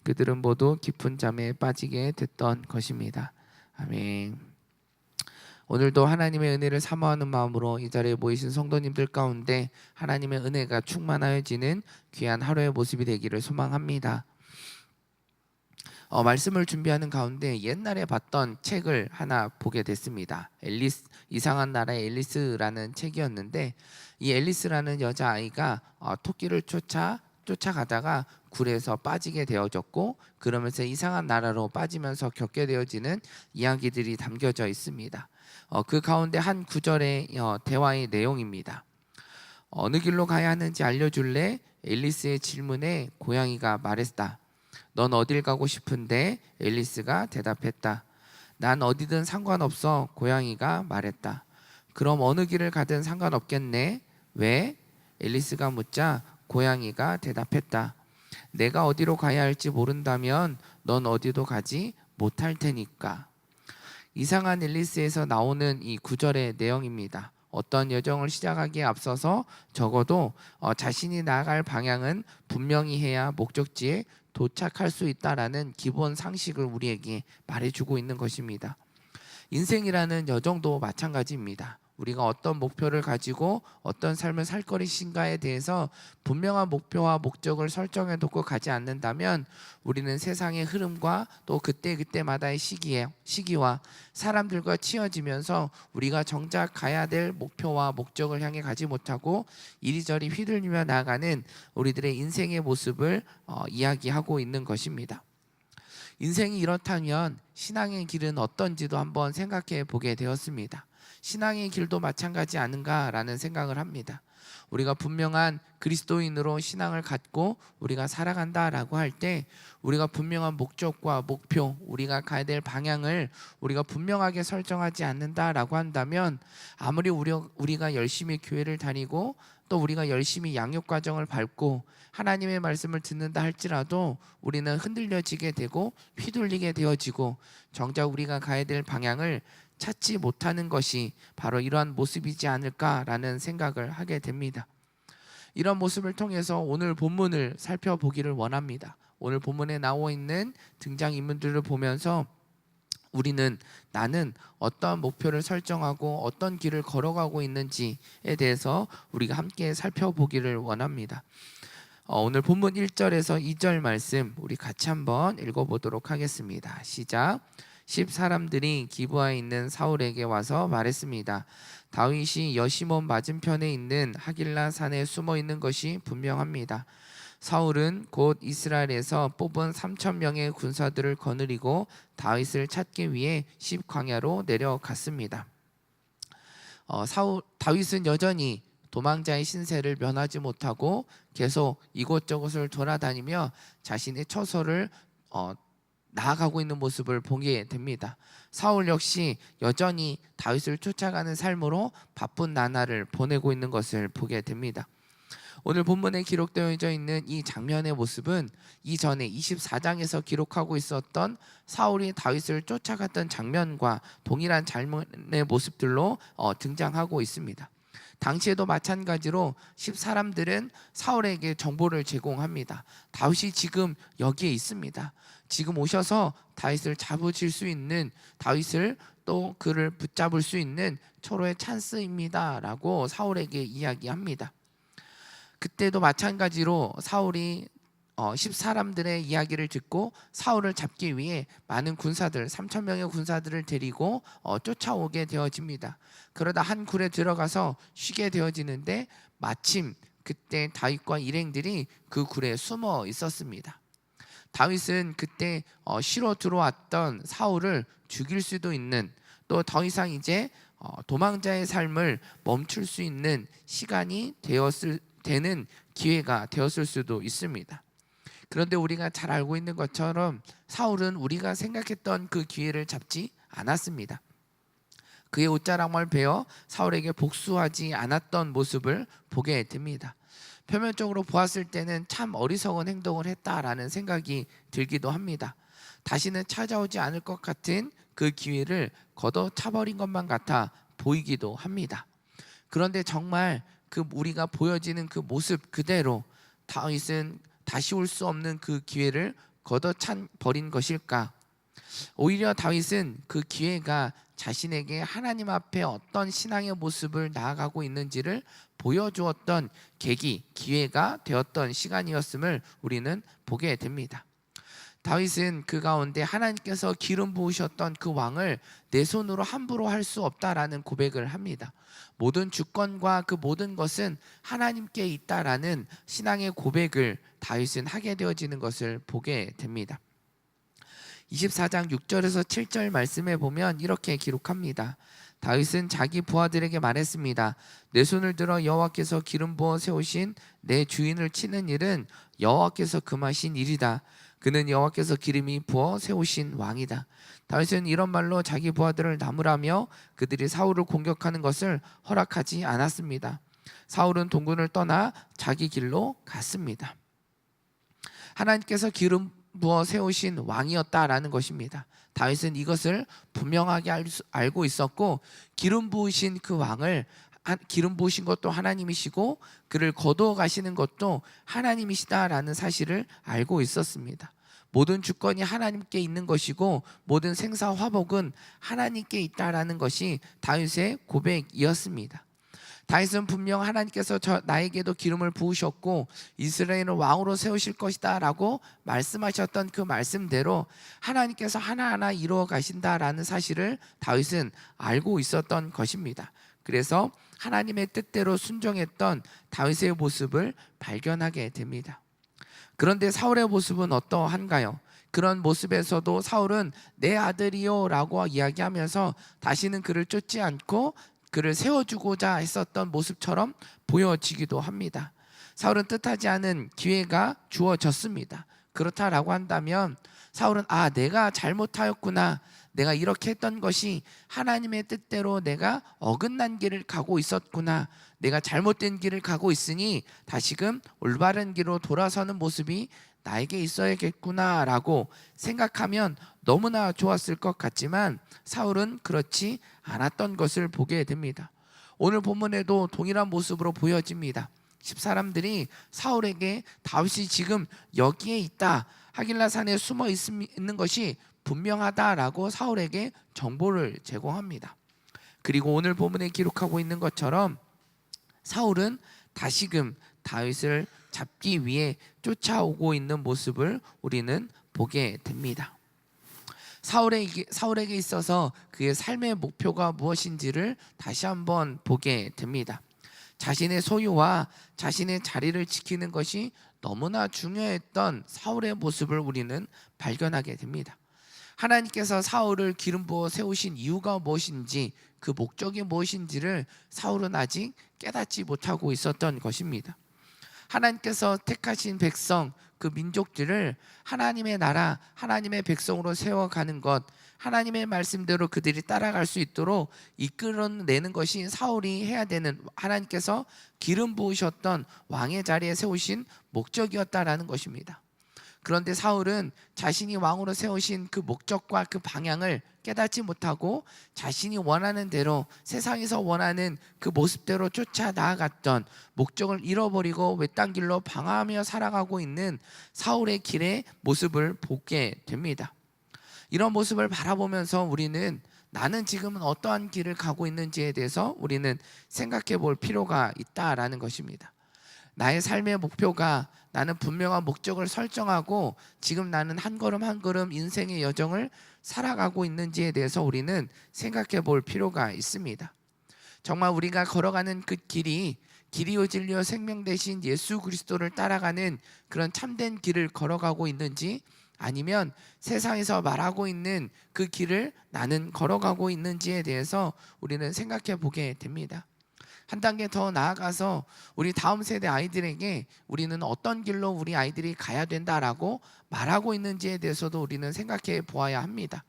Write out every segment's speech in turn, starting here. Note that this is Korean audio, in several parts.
그들은 모두 깊은 잠에 빠지게 됐던 것입니다. 아멘. 오늘도 하나님의 은혜를 사모하는 마음으로 이 자리에 모이신 성도님들 가운데 하나님의 은혜가 충만하여지는 귀한 하루의 모습이 되기를 소망합니다. 말씀을 준비하는 가운데 옛날에 봤던 책을 하나 보게 됐습니다. 이상한 나라의 앨리스라는 책이었는데, 이 앨리스라는 여자아이가 토끼를 쫓아가다가 굴에서 빠지게 되어졌고, 그러면서 이상한 나라로 빠지면서 겪게 되어지는 이야기들이 담겨져 있습니다. 그 가운데 한 구절의 대화의 내용입니다. 어느 길로 가야 하는지 알려줄래? 앨리스의 질문에 고양이가 말했다. 넌 어딜 가고 싶은데? 앨리스가 대답했다. 난 어디든 상관없어. 고양이가 말했다. 그럼 어느 길을 가든 상관없겠네. 왜? 앨리스가 묻자 고양이가 대답했다. 내가 어디로 가야 할지 모른다면 넌 어디도 가지 못할 테니까. 이상한 앨리스에서 나오는 이 구절의 내용입니다. 어떤 여정을 시작하기에 앞서서 적어도 자신이 나아갈 방향은 분명히 해야 목적지에 도착할 수 있다라는 기본 상식을 우리에게 말해주고 있는 것입니다. 인생이라는 여정도 마찬가지입니다. 우리가 어떤 목표를 가지고 어떤 삶을 살 것인가에 대해서 분명한 목표와 목적을 설정해 놓고 가지 않는다면 우리는 세상의 흐름과 또 그때그때마다의 시기와 사람들과 치여지면서 우리가 정작 가야 될 목표와 목적을 향해 가지 못하고 이리저리 휘둘리며 나아가는 우리들의 인생의 모습을 이야기하고 있는 것입니다. 인생이 이렇다면 신앙의 길은 어떤지도 한번 생각해 보게 되었습니다. 신앙의 길도 마찬가지 아닌가라는 생각을 합니다. 우리가 분명한 그리스도인으로 신앙을 갖고 우리가 살아간다라고 할 때 우리가 분명한 목적과 목표, 우리가 가야 될 방향을 우리가 분명하게 설정하지 않는다라고 한다면 아무리 우리가 열심히 교회를 다니고 또 우리가 열심히 양육 과정을 밟고 하나님의 말씀을 듣는다 할지라도 우리는 흔들려지게 되고 휘둘리게 되어지고 정작 우리가 가야 될 방향을 찾지 못하는 것이 바로 이러한 모습이지 않을까라는 생각을 하게 됩니다. 이런 모습을 통해서 오늘 본문을 살펴보기를 원합니다. 오늘 본문에 나와 있는 등장인물들을 보면서 나는 어떤 목표를 설정하고 어떤 길을 걸어가고 있는지에 대해서 우리가 함께 살펴보기를 원합니다. 오늘 본문 1절에서 2절 말씀 우리 같이 한번 읽어보도록 하겠습니다. 시작. 10사람들이 기브아에 있는 사울에게 와서 말했습니다. 다윗이 여시몬 맞은편에 있는 하길라 산에 숨어 있는 것이 분명합니다. 사울은 곧 이스라엘에서 뽑은 3,000명의 군사들을 거느리고 다윗을 찾기 위해 십광야로 내려갔습니다. 다윗은 여전히 도망자의 신세를 면하지 못하고 계속 이곳저곳을 돌아다니며 자신의 처소를 나아가고 있는 모습을 보게 됩니다. 사울 역시 여전히 다윗을 쫓아가는 삶으로 바쁜 나날을 보내고 있는 것을 보게 됩니다. 오늘 본문에 기록되어져 있는 이 장면의 모습은 이전에 24장에서 기록하고 있었던 사울이 다윗을 쫓아갔던 장면과 동일한 장면의 모습들로 등장하고 있습니다. 당시에도 마찬가지로 10사람들은 사울에게 정보를 제공합니다. 다윗이 지금 여기에 있습니다. 지금 오셔서 다윗을 잡으실 수 있는, 다윗을 또 그를 붙잡을 수 있는 초로의 찬스입니다 라고 사울에게 이야기합니다. 그때도 마찬가지로 사울이 10사람들의 이야기를 듣고 사울을 잡기 위해 많은 군사들 3,000명의 군사들을 데리고 쫓아오게 되어집니다. 그러다 한 굴에 들어가서 쉬게 되어지는데 마침 그때 다윗과 일행들이 그 굴에 숨어 있었습니다. 다윗은 그때 쉬러 들어왔던 사울을 죽일 수도 있는, 또 더 이상 이제 도망자의 삶을 멈출 수 있는 시간이 되는 기회가 되었을 수도 있습니다. 그런데 우리가 잘 알고 있는 것처럼 사울은 우리가 생각했던 그 기회를 잡지 않았습니다. 그의 옷자락을 베어 사울에게 복수하지 않았던 모습을 보게 됩니다. 표면적으로 보았을 때는 참 어리석은 행동을 했다라는 생각이 들기도 합니다. 다시는 찾아오지 않을 것 같은 그 기회를 걷어차버린 것만 같아 보이기도 합니다. 그런데 정말 우리가 보여지는 그 모습 그대로 다윗은 다시 올 수 없는 그 기회를 걷어찬 버린 것일까? 오히려 다윗은 그 기회가 자신에게 하나님 앞에 어떤 신앙의 모습을 나아가고 있는지를 보여주었던 계기, 기회가 되었던 시간이었음을 우리는 보게 됩니다. 다윗은 그 가운데 하나님께서 기름 부으셨던 그 왕을 내 손으로 함부로 할 수 없다라는 고백을 합니다. 모든 주권과 그 모든 것은 하나님께 있다라는 신앙의 고백을 다윗은 하게 되어지는 것을 보게 됩니다. 24장 6절에서 7절 말씀에 보면 이렇게 기록합니다. 다윗은 자기 부하들에게 말했습니다. 내 손을 들어 여호와께서 기름 부어 세우신 내 주인을 치는 일은 여호와께서 금하신 일이다. 그는 여호와께서 기름이 부어 세우신 왕이다. 다윗은 이런 말로 자기 부하들을 나무라며 그들이 사울을 공격하는 것을 허락하지 않았습니다. 사울은 동군을 떠나 자기 길로 갔습니다. 하나님께서 기름 부어 세우신 왕이었다라는 것입니다. 다윗은 이것을 분명하게 알고 있었고, 기름 부으신 그 왕을, 기름 부으신 것도 하나님이시고 그를 거두어 가시는 것도 하나님이시다라는 사실을 알고 있었습니다. 모든 주권이 하나님께 있는 것이고 모든 생사 화복은 하나님께 있다라는 것이 다윗의 고백이었습니다. 다윗은 분명 하나님께서 나에게도 기름을 부으셨고 이스라엘을 왕으로 세우실 것이다 라고 말씀하셨던 그 말씀대로 하나님께서 하나하나 이루어 가신다라는 사실을 다윗은 알고 있었던 것입니다. 그래서 하나님의 뜻대로 순종했던 다윗의 모습을 발견하게 됩니다. 그런데 사울의 모습은 어떠한가요? 그런 모습에서도 사울은 내 아들이요 라고 이야기하면서 다시는 그를 쫓지 않고 그를 세워주고자 했었던 모습처럼 보여지기도 합니다. 사울은 뜻하지 않은 기회가 주어졌습니다. 그렇다라고 한다면 사울은 내가 잘못하였구나, 내가 이렇게 했던 것이 하나님의 뜻대로 내가 어긋난 길을 가고 있었구나, 내가 잘못된 길을 가고 있으니 다시금 올바른 길로 돌아서는 모습이 나에게 있어야겠구나 라고 생각하면 너무나 좋았을 것 같지만 사울은 그렇지 않았던 것을 보게 됩니다. 오늘 본문에도 동일한 모습으로 보여집니다. 집사람들이 사울에게 다윗이 지금 여기에 있다, 하길라 산에 숨어 있는 것이 분명하다라고 사울에게 정보를 제공합니다. 그리고 오늘 본문에 기록하고 있는 것처럼 사울은 다시금 다윗을 잡기 위해 쫓아오고 있는 모습을 우리는 보게 됩니다. 사울에게 있어서 그의 삶의 목표가 무엇인지를 다시 한번 보게 됩니다. 자신의 소유와 자신의 자리를 지키는 것이 너무나 중요했던 사울의 모습을 우리는 발견하게 됩니다. 하나님께서 사울을 기름 부어 세우신 이유가 무엇인지, 그 목적이 무엇인지를 사울은 아직 깨닫지 못하고 있었던 것입니다. 하나님께서 택하신 백성, 그 민족들을 하나님의 나라, 하나님의 백성으로 세워가는 것, 하나님의 말씀대로 그들이 따라갈 수 있도록 이끌어내는 것이 사울이 해야 되는, 하나님께서 기름 부으셨던 왕의 자리에 세우신 목적이었다라는 것입니다. 그런데 사울은 자신이 왕으로 세우신 그 목적과 그 방향을 깨닫지 못하고 자신이 원하는 대로, 세상에서 원하는 그 모습대로 쫓아 나아갔던, 목적을 잃어버리고 외딴 길로 방황하며 살아가고 있는 사울의 길의 모습을 보게 됩니다. 이런 모습을 바라보면서 우리는 나는 지금은 어떠한 길을 가고 있는지에 대해서 우리는 생각해 볼 필요가 있다라는 것입니다. 나의 삶의 목표가, 나는 분명한 목적을 설정하고 지금 나는 한 걸음 한 걸음 인생의 여정을 살아가고 있는지에 대해서 우리는 생각해 볼 필요가 있습니다. 정말 우리가 걸어가는 그 길이요 진리요 생명 되신 예수 그리스도를 따라가는 그런 참된 길을 걸어가고 있는지, 아니면 세상에서 말하고 있는 그 길을 나는 걸어가고 있는지에 대해서 우리는 생각해 보게 됩니다. 한 단계 더 나아가서 우리 다음 세대 아이들에게 우리는 어떤 길로 우리 아이들이 가야 된다라고 말하고 있는지에 대해서도 우리는 생각해 보아야 합니다.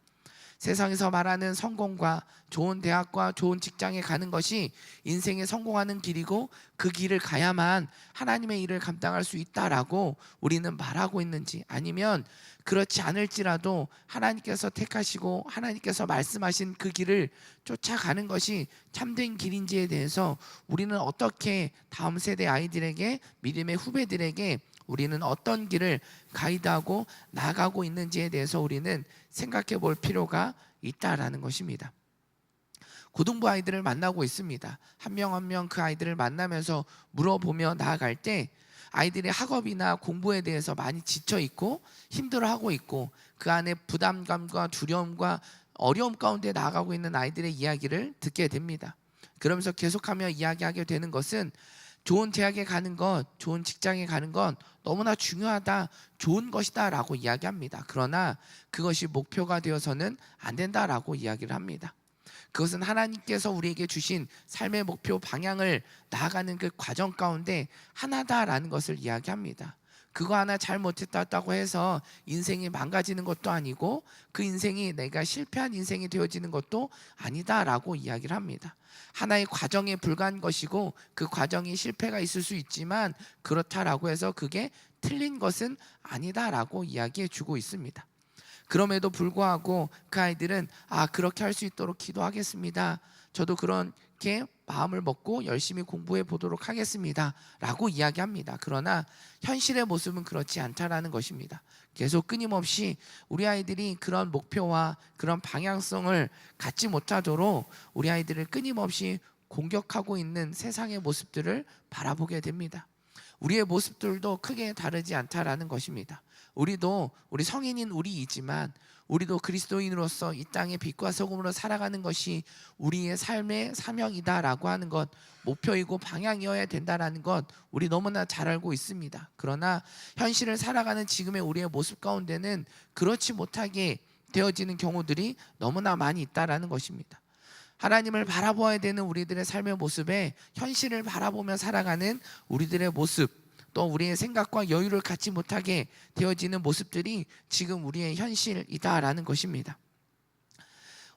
세상에서 말하는 성공과 좋은 대학과 좋은 직장에 가는 것이 인생에 성공하는 길이고 그 길을 가야만 하나님의 일을 감당할 수 있다라고 우리는 말하고 있는지, 아니면 그렇지 않을지라도 하나님께서 택하시고 하나님께서 말씀하신 그 길을 쫓아가는 것이 참된 길인지에 대해서 우리는 어떻게 다음 세대 아이들에게, 믿음의 후배들에게 우리는 어떤 길을 가이드하고 나아가고 있는지에 대해서 우리는 생각해 볼 필요가 있다라는 것입니다. 고등부 아이들을 만나고 있습니다. 한 명 한 명 그 아이들을 만나면서 물어보며 나아갈 때 아이들이 학업이나 공부에 대해서 많이 지쳐 있고 힘들어하고 있고 그 안에 부담감과 두려움과 어려움 가운데 나아가고 있는 아이들의 이야기를 듣게 됩니다. 그러면서 계속하며 이야기하게 되는 것은 좋은 대학에 가는 것, 좋은 직장에 가는 건 너무나 중요하다, 좋은 것이다 라고 이야기합니다. 그러나 그것이 목표가 되어서는 안 된다라고 이야기를 합니다. 그것은 하나님께서 우리에게 주신 삶의 목표 방향을 나아가는 그 과정 가운데 하나다라는 것을 이야기합니다. 그거 하나 잘못했다고 해서 인생이 망가지는 것도 아니고 그 인생이 내가 실패한 인생이 되어지는 것도 아니다라고 이야기를 합니다. 하나의 과정에 불과한 것이고 그 과정이 실패가 있을 수 있지만 그렇다라고 해서 그게 틀린 것은 아니다라고 이야기해 주고 있습니다. 그럼에도 불구하고 그 아이들은 그렇게 할 수 있도록 기도하겠습니다. 저도 그렇게 마음을 먹고 열심히 공부해 보도록 하겠습니다 라고 이야기합니다. 그러나 현실의 모습은 그렇지 않다라는 것입니다. 계속 끊임없이 우리 아이들이 그런 목표와 그런 방향성을 갖지 못하도록 우리 아이들을 끊임없이 공격하고 있는 세상의 모습들을 바라보게 됩니다. 우리의 모습들도 크게 다르지 않다라는 것입니다. 우리 성인인 우리이지만 우리도 그리스도인으로서 이 땅의 빛과 소금으로 살아가는 것이 우리의 삶의 사명이다라고 하는 것, 목표이고 방향이어야 된다라는 것 우리 너무나 잘 알고 있습니다. 그러나 현실을 살아가는 지금의 우리의 모습 가운데는 그렇지 못하게 되어지는 경우들이 너무나 많이 있다라는 것입니다. 하나님을 바라보아야 되는 우리들의 삶의 모습에 현실을 바라보며 살아가는 우리들의 모습, 또 우리의 생각과 여유를 갖지 못하게 되어지는 모습들이 지금 우리의 현실이다라는 것입니다.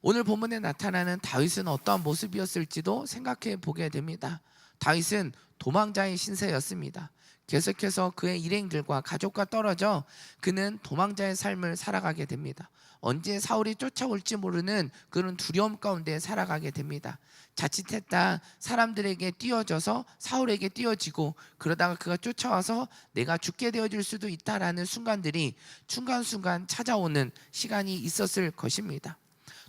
오늘 본문에 나타나는 다윗은 어떠한 모습이었을지도 생각해 보게 됩니다. 다윗은 도망자의 신세였습니다. 계속해서 그의 일행들과 가족과 떨어져 그는 도망자의 삶을 살아가게 됩니다. 언제 사울이 쫓아올지 모르는 그런 두려움 가운데 살아가게 됩니다. 자칫했다 사람들에게 띄어져서 사울에게 띄어지고 그러다가 그가 쫓아와서 내가 죽게 되어질 수도 있다라는 순간들이 순간순간 찾아오는 시간이 있었을 것입니다.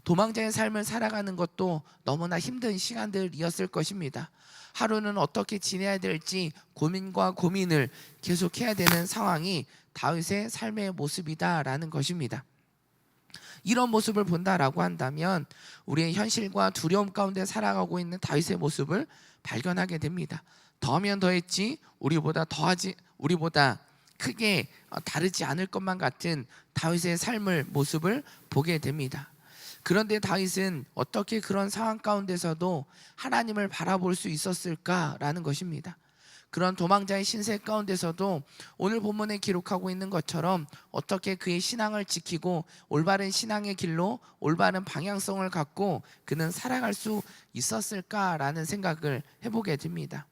도망자의 삶을 살아가는 것도 너무나 힘든 시간들이었을 것입니다. 하루는 어떻게 지내야 될지 고민과 고민을 계속해야 되는 상황이 다윗의 삶의 모습이다라는 것입니다. 이런 모습을 본다라고 한다면 우리의 현실과 두려움 가운데 살아가고 있는 다윗의 모습을 발견하게 됩니다. 더하면 더했지 우리보다 크게 다르지 않을 것만 같은 다윗의 삶을 모습을 보게 됩니다. 그런데 다윗은 어떻게 그런 상황 가운데서도 하나님을 바라볼 수 있었을까라는 것입니다. 그런 도망자의 신세 가운데서도 오늘 본문에 기록하고 있는 것처럼 어떻게 그의 신앙을 지키고 올바른 신앙의 길로 올바른 방향성을 갖고 그는 살아갈 수 있었을까라는 생각을 해보게 됩니다.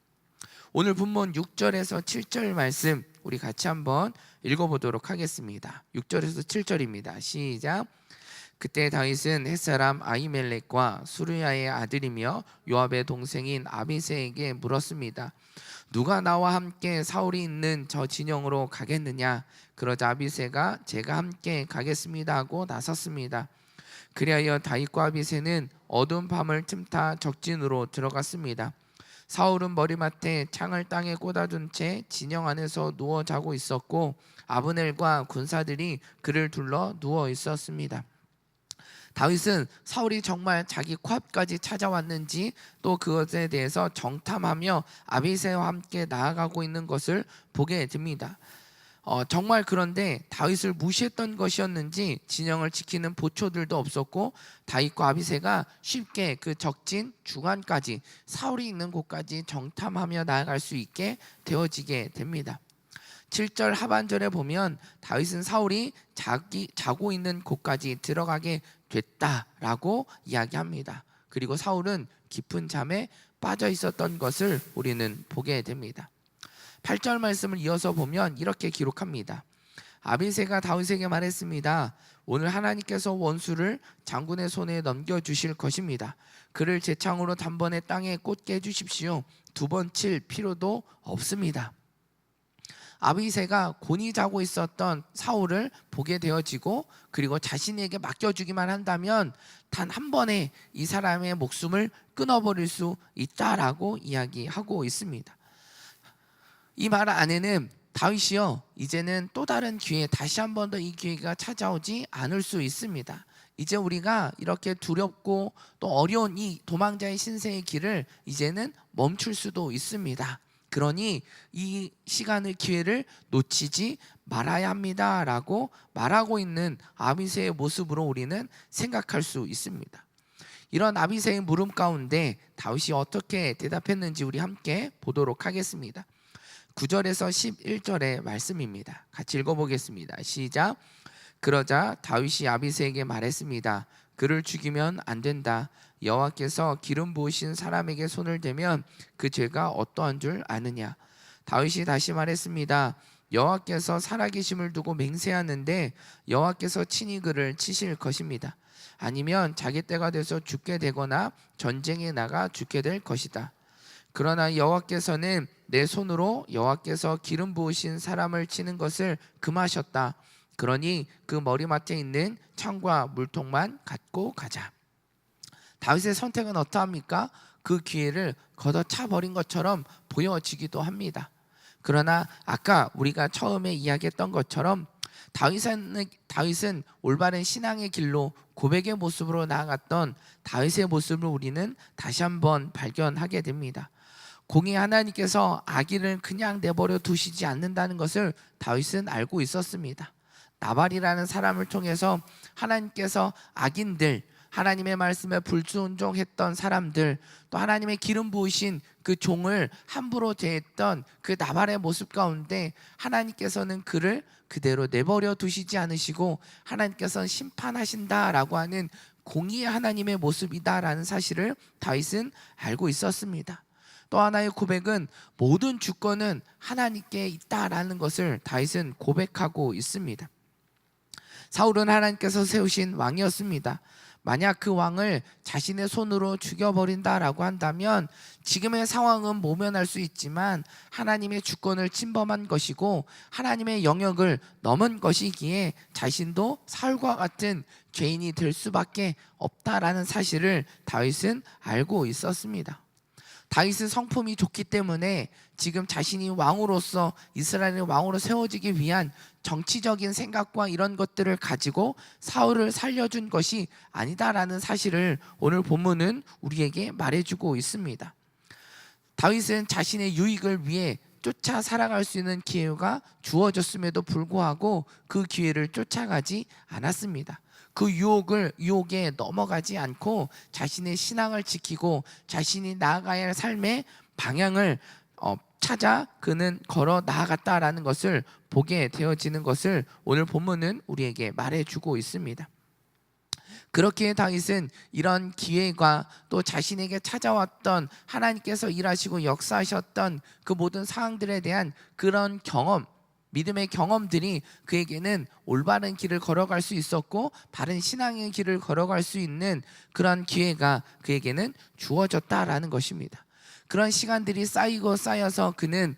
오늘 본문 6절에서 7절 말씀 우리 같이 한번 읽어보도록 하겠습니다. 6절에서 7절입니다. 시작. 그때 다윗은 햇사람 아히멜렉과 수르야의 아들이며 요압의 동생인 아비새에게 물었습니다. 누가 나와 함께 사울이 있는 저 진영으로 가겠느냐? 그러자 아비새가 제가 함께 가겠습니다 하고 나섰습니다. 그리하여 다윗과 아비새는 어두운 밤을 틈타 적진으로 들어갔습니다. 사울은 머리맡에 창을 땅에 꽂아둔 채 진영 안에서 누워 자고 있었고 아브넬과 군사들이 그를 둘러 누워 있었습니다. 다윗은 사울이 정말 자기 코앞까지 찾아왔는지 또 그것에 대해서 정탐하며 아비새와 함께 나아가고 있는 것을 보게 됩니다. 정말 그런데 다윗을 무시했던 것이었는지 진영을 지키는 보초들도 없었고 다윗과 아비새가 쉽게 그 적진 중앙까지 사울이 있는 곳까지 정탐하며 나아갈 수 있게 되어지게 됩니다. 7절 하반절에 보면 다윗은 사울이 자고 있는 곳까지 들어가게 됐다라고 이야기합니다. 그리고 사울은 깊은 잠에 빠져 있었던 것을 우리는 보게 됩니다. 8절 말씀을 이어서 보면 이렇게 기록합니다. 아비새가 다윗에게 말했습니다. 오늘 하나님께서 원수를 장군의 손에 넘겨주실 것입니다. 그를 제 창으로 단번에 땅에 꽂게 해주십시오. 두 번 칠 필요도 없습니다. 아비새가 곤히 자고 있었던 사울을 보게 되어지고, 그리고 자신에게 맡겨주기만 한다면 단 한 번에 이 사람의 목숨을 끊어버릴 수 있다라고 이야기하고 있습니다. 이 말 안에는 다윗이요, 이제는 또 다른 기회, 다시 한 번 더 이 기회가 찾아오지 않을 수 있습니다. 이제 우리가 이렇게 두렵고 또 어려운 이 도망자의 신세의 길을 이제는 멈출 수도 있습니다. 그러니 이 시간을, 기회를 놓치지 말아야 합니다라고 말하고 있는 아비새의 모습으로 우리는 생각할 수 있습니다. 이런 아비새의 물음 가운데 다윗이 어떻게 대답했는지 우리 함께 보도록 하겠습니다. 9절에서 11절의 말씀입니다. 같이 읽어보겠습니다. 시작. 그러자 다윗이 아비새에게 말했습니다. 그를 죽이면 안 된다. 여호와께서 기름 부으신 사람에게 손을 대면 그 죄가 어떠한 줄 아느냐. 다윗이 다시 말했습니다. 여호와께서 살아계심을 두고 맹세하는데 여호와께서 친히 그를 치실 것입니다. 아니면 자기 때가 돼서 죽게 되거나 전쟁에 나가 죽게 될 것이다. 그러나 여호와께서는 내 손으로 여호와께서 기름 부으신 사람을 치는 것을 금하셨다. 그러니 그 머리맡에 있는 창과 물통만 갖고 가자. 다윗의 선택은 어떠합니까? 그 기회를 걷어차 버린 것처럼 보여지기도 합니다. 그러나 아까 우리가 처음에 이야기했던 것처럼 다윗은 올바른 신앙의 길로 고백의 모습으로 나아갔던 다윗의 모습을 우리는 다시 한번 발견하게 됩니다. 공의 하나님께서 악인을 그냥 내버려 두시지 않는다는 것을 다윗은 알고 있었습니다. 나발이라는 사람을 통해서 하나님께서 악인들, 하나님의 말씀에 불순종했던 사람들, 또 하나님의 기름 부으신 그 종을 함부로 대했던 그 나발의 모습 가운데 하나님께서는 그를 그대로 내버려 두시지 않으시고 하나님께서는 심판하신다라고 하는 공의의 하나님의 모습이다라는 사실을 다윗은 알고 있었습니다. 또 하나의 고백은 모든 주권은 하나님께 있다라는 것을 다윗은 고백하고 있습니다. 사울은 하나님께서 세우신 왕이었습니다. 만약 그 왕을 자신의 손으로 죽여버린다라고 한다면 지금의 상황은 모면할 수 있지만 하나님의 주권을 침범한 것이고 하나님의 영역을 넘은 것이기에 자신도 사울과 같은 죄인이 될 수밖에 없다라는 사실을 다윗은 알고 있었습니다. 다윗은 성품이 좋기 때문에 지금 자신이 왕으로서 이스라엘의 왕으로 세워지기 위한 정치적인 생각과 이런 것들을 가지고 사울을 살려준 것이 아니다라는 사실을 오늘 본문은 우리에게 말해주고 있습니다. 다윗은 자신의 유익을 위해 쫓아 살아갈 수 있는 기회가 주어졌음에도 불구하고 그 기회를 쫓아가지 않았습니다. 그 유혹에 넘어가지 않고 자신의 신앙을 지키고 자신이 나아가야 할 삶의 방향을 찾아 그는 걸어 나아갔다라는 것을 보게 되어지는 것을 오늘 본문은 우리에게 말해주고 있습니다. 그렇기에 다윗은 이런 기회가 또 자신에게 찾아왔던 하나님께서 일하시고 역사하셨던 그 모든 상황들에 대한 그런 경험, 믿음의 경험들이 그에게는 올바른 길을 걸어갈 수 있었고 바른 신앙의 길을 걸어갈 수 있는 그런 기회가 그에게는 주어졌다라는 것입니다. 그런 시간들이 쌓이고 쌓여서 그는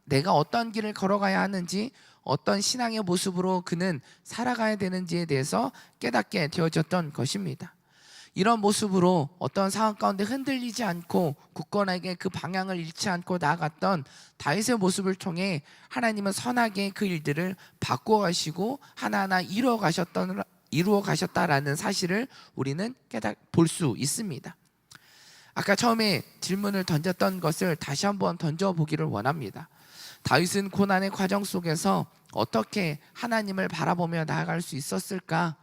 내가 어떤 길을 걸어가야 하는지, 어떤 신앙의 모습으로 그는 살아가야 되는지에 대해서 깨닫게 되어졌던 것입니다. 이런 모습으로 어떤 상황 가운데 흔들리지 않고 굳건하게 그 방향을 잃지 않고 나아갔던 다윗의 모습을 통해 하나님은 선하게 그 일들을 바꾸어 가시고 하나하나 이루어 가셨다라는 사실을 우리는 볼 수 있습니다. 아까 처음에 질문을 던졌던 것을 다시 한번 던져보기를 원합니다. 다윗은 고난의 과정 속에서 어떻게 하나님을 바라보며 나아갈 수 있었을까?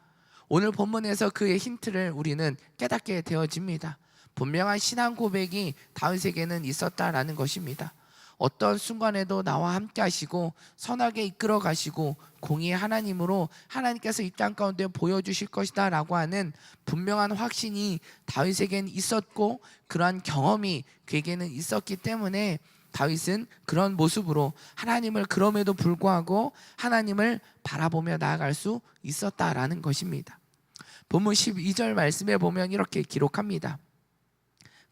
오늘 본문에서 그의 힌트를 우리는 깨닫게 되어집니다. 분명한 신앙 고백이 다윗에게는 있었다라는 것입니다. 어떤 순간에도 나와 함께 하시고 선하게 이끌어 가시고 공의의 하나님으로 하나님께서 이 땅 가운데 보여주실 것이다 라고 하는 분명한 확신이 다윗에게는 있었고 그러한 경험이 그에게는 있었기 때문에 다윗은 그런 모습으로 하나님을 그럼에도 불구하고 하나님을 바라보며 나아갈 수 있었다라는 것입니다. 본문 12절 말씀에 보면 이렇게 기록합니다.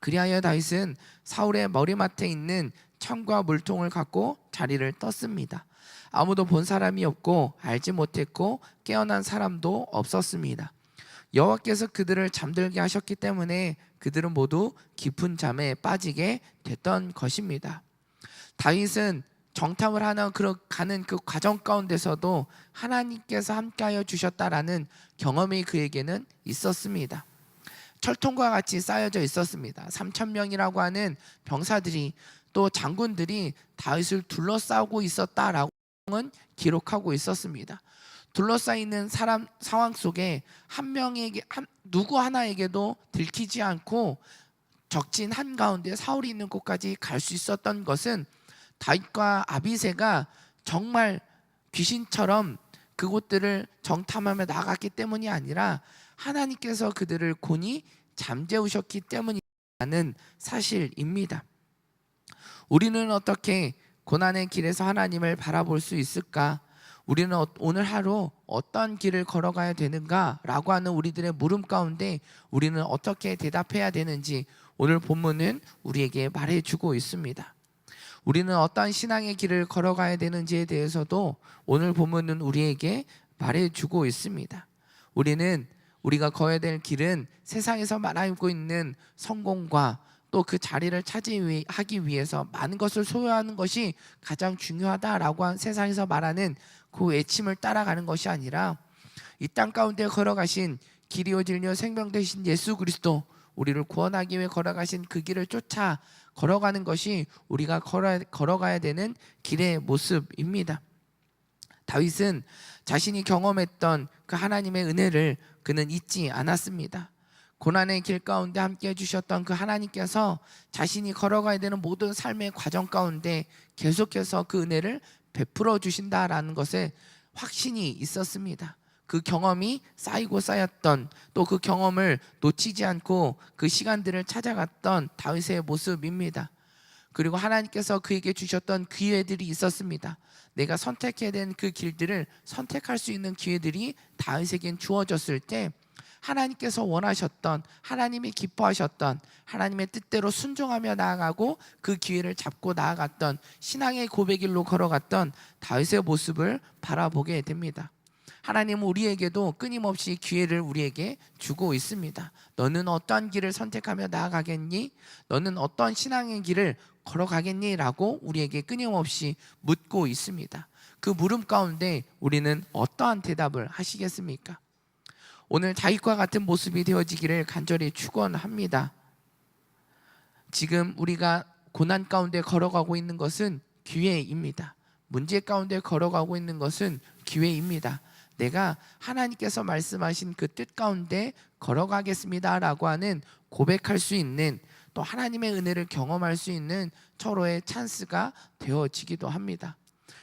그리하여 다윗은 사울의 머리맡에 있는 창과 물통을 갖고 자리를 떴습니다. 아무도 본 사람이 없고 알지 못했고 깨어난 사람도 없었습니다. 여호와께서 그들을 잠들게 하셨기 때문에 그들은 모두 깊은 잠에 빠지게 됐던 것입니다. 다윗은 정탐을 하는 가는 그 과정 가운데서도 하나님께서 함께하여 주셨다라는 경험이 그에게는 있었습니다. 철통과 같이 쌓여져 있었습니다. 3천 명이라고 하는 병사들이 또 장군들이 다윗을 둘러싸고 있었다라고는 기록하고 있었습니다. 둘러싸이는 사람 상황 속에 한 명에게 누구 하나에게도 들키지 않고 적진 한가운데 사울이 있는 곳까지 갈 수 있었던 것은 다윗과 아비새가 정말 귀신처럼 그곳들을 정탐하며 나갔기 때문이 아니라 하나님께서 그들을 곤히 잠재우셨기 때문이라는 사실입니다. 우리는 어떻게 고난의 길에서 하나님을 바라볼 수 있을까? 우리는 오늘 하루 어떤 길을 걸어가야 되는가? 라고 하는 우리들의 물음 가운데 우리는 어떻게 대답해야 되는지 오늘 본문은 우리에게 말해주고 있습니다. 우리는 어떤 신앙의 길을 걸어가야 되는지에 대해서도 오늘 본문은 우리에게 말해주고 있습니다. 우리가 걸어야 될 길은 세상에서 말하고 있는 성공과 또 그 자리를 차지하기 위해서 많은 것을 소유하는 것이 가장 중요하다라고 한 세상에서 말하는 그 외침을 따라가는 것이 아니라 이 땅 가운데 걸어가신 길이요 진리요 생명 되신 예수 그리스도, 우리를 구원하기 위해 걸어가신 그 길을 쫓아 걸어가는 것이 우리가 걸어가야 되는 길의 모습입니다. 다윗은 자신이 경험했던 그 하나님의 은혜를 그는 잊지 않았습니다. 고난의 길 가운데 함께 해주셨던 그 하나님께서 자신이 걸어가야 되는 모든 삶의 과정 가운데 계속해서 그 은혜를 베풀어 주신다라는 것에 확신이 있었습니다. 그 경험이 쌓이고 쌓였던, 또 그 경험을 놓치지 않고 그 시간들을 찾아갔던 다윗의 모습입니다. 그리고 하나님께서 그에게 주셨던 기회들이 있었습니다. 내가 선택해야 되는 그 길들을 선택할 수 있는 기회들이 다윗에겐 주어졌을 때 하나님께서 원하셨던, 하나님이 기뻐하셨던 하나님의 뜻대로 순종하며 나아가고 그 기회를 잡고 나아갔던 신앙의 고백길로 걸어갔던 다윗의 모습을 바라보게 됩니다. 하나님은 우리에게도 끊임없이 기회를 우리에게 주고 있습니다. 너는 어떠한 길을 선택하며 나아가겠니? 너는 어떤 신앙의 길을 걸어가겠니? 라고 우리에게 끊임없이 묻고 있습니다. 그 물음 가운데 우리는 어떠한 대답을 하시겠습니까? 오늘 다윗과 같은 모습이 되어지기를 간절히 축원합니다. 지금 우리가 고난 가운데 걸어가고 있는 것은 기회입니다. 문제 가운데 걸어가고 있는 것은 기회입니다. 내가 하나님께서 말씀하신 그 뜻 가운데 걸어가겠습니다 라고 하는 고백할 수 있는, 또 하나님의 은혜를 경험할 수 있는 서로의 찬스가 되어지기도 합니다.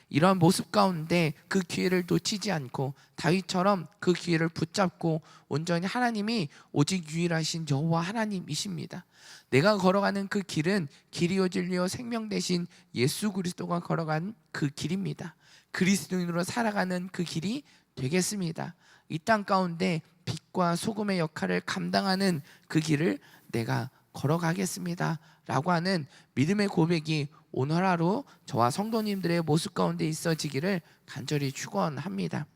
이런 모습 가운데 그 기회를 놓치지 않고 다윗처럼 그 기회를 붙잡고 온전히 하나님이 오직 유일하신 여호와 하나님이십니다. 내가 걸어가는 그 길은 길이요 진리요 생명 되신 예수 그리스도가 걸어간 그 길입니다. 그리스도인으로 살아가는 그 길이 되겠습니다. 이 땅 가운데 빛과 소금의 역할을 감당하는 그 길을 내가 걸어가겠습니다 라고 하는 믿음의 고백이 오늘 하루 저와 성도님들의 모습 가운데 있어지기를 간절히 축원합니다.